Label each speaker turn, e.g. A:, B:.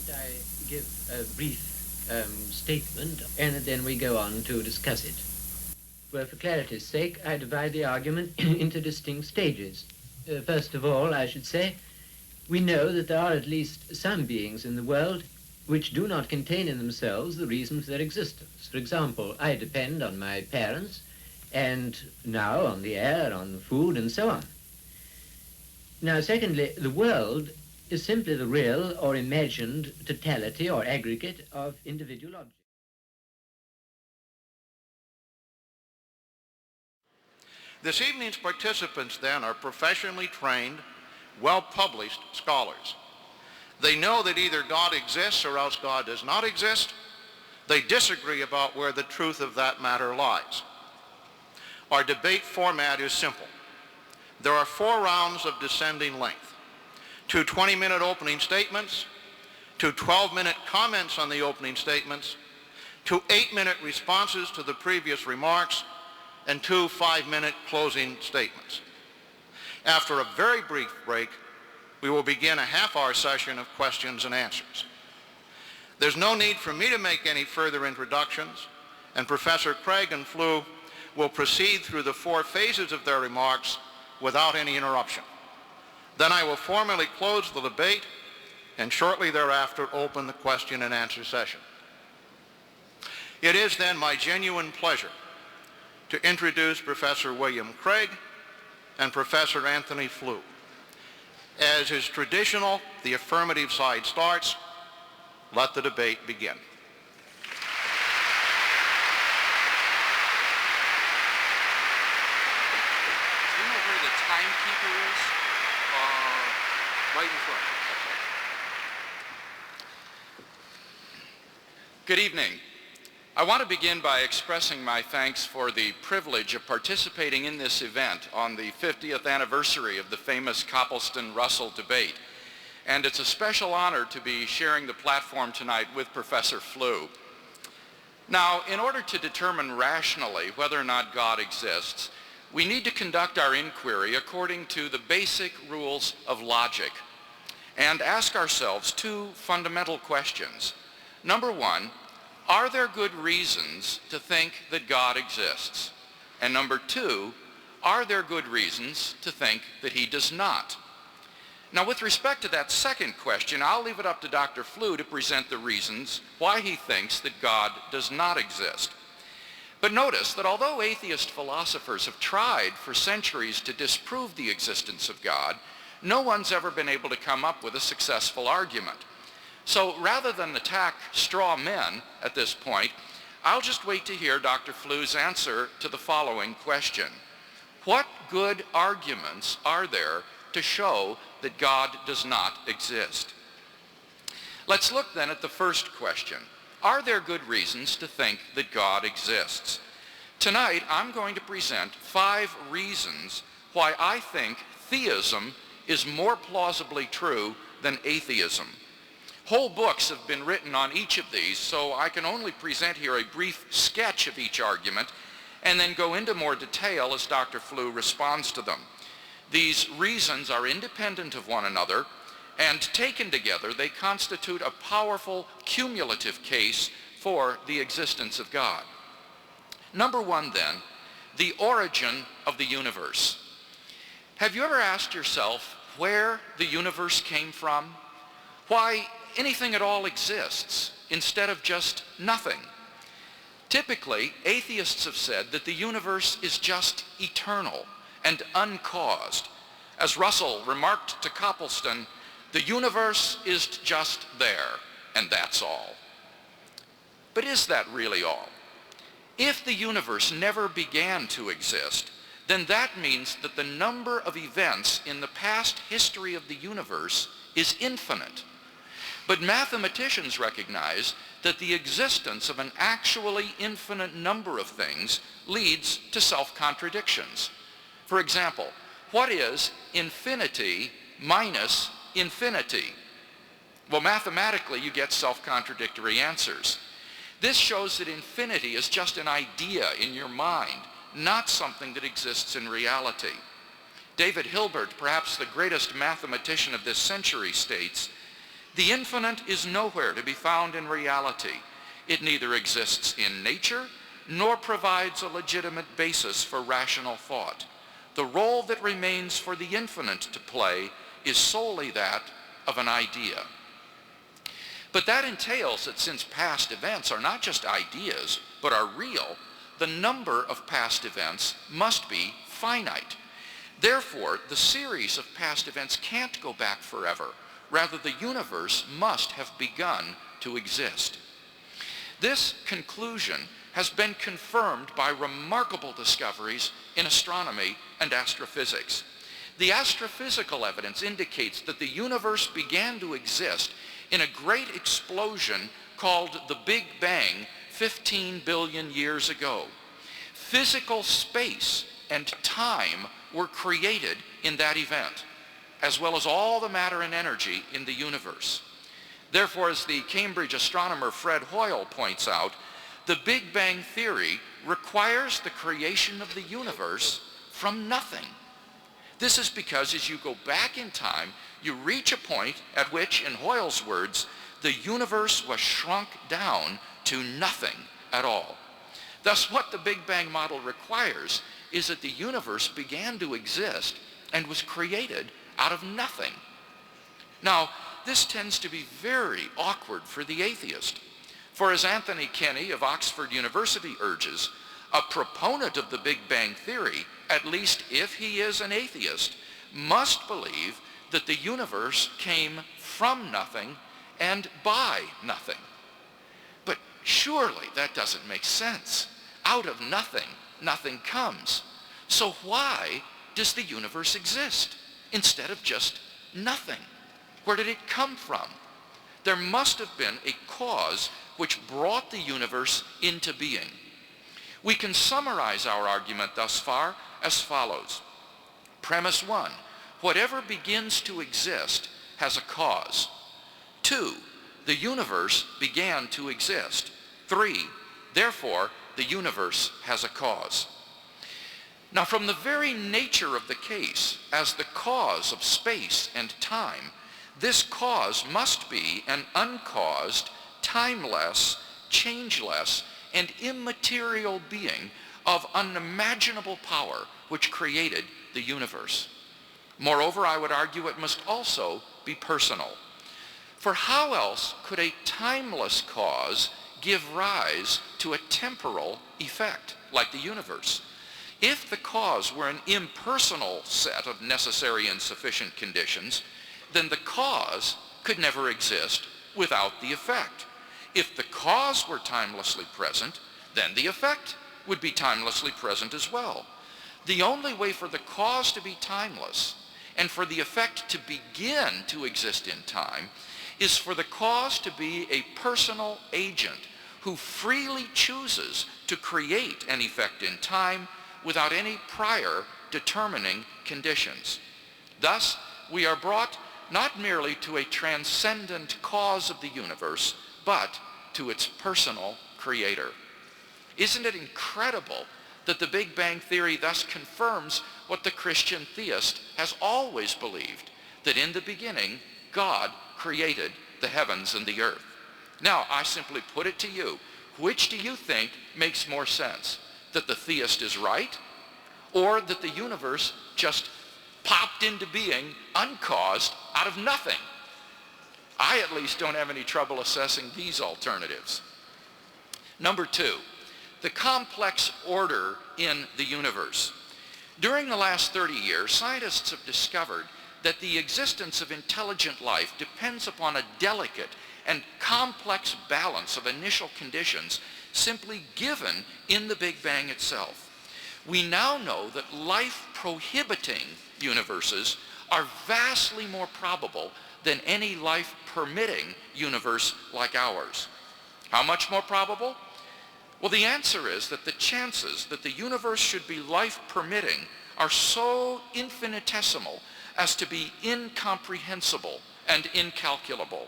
A: that I give a brief statement, and then we go on to discuss it. Well, for clarity's sake, I divide the argument into distinct stages. First of all, I should say, we know that there are at least some beings in the world which do not contain in themselves the reason for their existence. For example, I depend on my parents, and now on the air, on food, and so on. Now, secondly, the world is simply the real or imagined totality or aggregate of individual objects.
B: This evening's participants, then, are professionally trained, well-published scholars. They know that either God exists or else God does not exist. They disagree about where the truth of that matter lies. Our debate format is simple. There are 4 rounds of descending length. 2 20-minute opening statements, 2 12-minute comments on the opening statements, 2 8-minute responses to the previous remarks, and 2 5-minute closing statements. After a very brief break, we will begin a half-hour session of questions and answers. There's no need for me to make any further introductions, and Professor Craig and Flew will proceed through the 4 phases of their remarks without any interruption. Then I will formally close the debate and shortly thereafter open the question and answer session. It is then my genuine pleasure to introduce Professor William Craig and Professor Antony Flew. As is traditional, the affirmative side starts. Let the debate begin. Right in front.
C: Good evening. I want to begin by expressing my thanks for the privilege of participating in this event on the 50th anniversary of the famous Copleston-Russell debate. And it's a special honor to be sharing the platform tonight with Professor Flew. Now, in order to determine rationally whether or not God exists, we need to conduct our inquiry according to the basic rules of logic and ask ourselves 2 fundamental questions. Number 1, are there good reasons to think that God exists? And number 2, are there good reasons to think that he does not? Now, with respect to that second question, I'll leave it up to Dr. Flew to present the reasons why he thinks that God does not exist. But notice that although atheist philosophers have tried for centuries to disprove the existence of God, no one's ever been able to come up with a successful argument. So rather than attack straw men at this point, I'll just wait to hear Dr. Flew's answer to the following question. What good arguments are there to show that God does not exist? Let's look then at the first question. Are there good reasons to think that God exists? Tonight, I'm going to present 5 reasons why I think theism is more plausibly true than atheism. Whole books have been written on each of these, so I can only present here a brief sketch of each argument and then go into more detail as Dr. Flew responds to them. These reasons are independent of one another, and taken together, they constitute a powerful cumulative case for the existence of God. Number 1, then, the origin of the universe. Have you ever asked yourself where the universe came from? Why anything at all exists instead of just nothing? Typically, atheists have said that the universe is just eternal and uncaused. As Russell remarked to Copleston, the universe is just there, and that's all. But is that really all? If the universe never began to exist, then that means that the number of events in the past history of the universe is infinite. But mathematicians recognize that the existence of an actually infinite number of things leads to self-contradictions. For example, what is infinity minus infinity? Well, mathematically, you get self-contradictory answers. This shows that infinity is just an idea in your mind, not something that exists in reality. David Hilbert, perhaps the greatest mathematician of this century, states, The infinite is nowhere to be found in reality. It neither exists in nature nor provides a legitimate basis for rational thought. The role that remains for the infinite to play is solely that of an idea. But that entails that since past events are not just ideas, but are real, the number of past events must be finite. Therefore, the series of past events can't go back forever. Rather, the universe must have begun to exist. This conclusion has been confirmed by remarkable discoveries in astronomy and astrophysics. The astrophysical evidence indicates that the universe began to exist in a great explosion called the Big Bang 15 billion years ago. Physical space and time were created in that event, as well as all the matter and energy in the universe. Therefore, as the Cambridge astronomer Fred Hoyle points out, the Big Bang theory requires the creation of the universe from nothing. This is because as you go back in time, you reach a point at which, in Hoyle's words, the universe was shrunk down to nothing at all. Thus, what the Big Bang model requires is that the universe began to exist and was created out of nothing. Now, this tends to be very awkward for the atheist. For as Antony Kenny of Oxford University urges, a proponent of the Big Bang theory, at least if he is an atheist, must believe that the universe came from nothing and by nothing. But surely that doesn't make sense. Out of nothing, nothing comes. So why does the universe exist instead of just nothing? Where did it come from? There must have been a cause which brought the universe into being. We can summarize our argument thus far as follows. Premise 1, whatever begins to exist has a cause. 2, the universe began to exist. 3, therefore, the universe has a cause. Now, from the very nature of the case, as the cause of space and time, this cause must be an uncaused, timeless, changeless, and immaterial being of unimaginable power which created the universe. Moreover, I would argue it must also be personal. For how else could a timeless cause give rise to a temporal effect like the universe? If the cause were an impersonal set of necessary and sufficient conditions, then the cause could never exist without the effect. If the cause were timelessly present, then the effect would be timelessly present as well. The only way for the cause to be timeless and for the effect to begin to exist in time is for the cause to be a personal agent who freely chooses to create an effect in time without any prior determining conditions. Thus, we are brought not merely to a transcendent cause of the universe, but to its personal creator. Isn't it incredible that the Big Bang theory thus confirms what the Christian theist has always believed, that in the beginning, God created the heavens and the earth? Now, I simply put it to you, which do you think makes more sense? That the theist is right, or that the universe just popped into being uncaused out of nothing? I at least don't have any trouble assessing these alternatives. Number 2, the complex order in the universe. During the last 30 years, scientists have discovered that the existence of intelligent life depends upon a delicate and complex balance of initial conditions simply given in the Big Bang itself. We now know that life-prohibiting universes are vastly more probable than any life-permitting universe like ours. How much more probable? Well, the answer is that the chances that the universe should be life-permitting are so infinitesimal as to be incomprehensible and incalculable.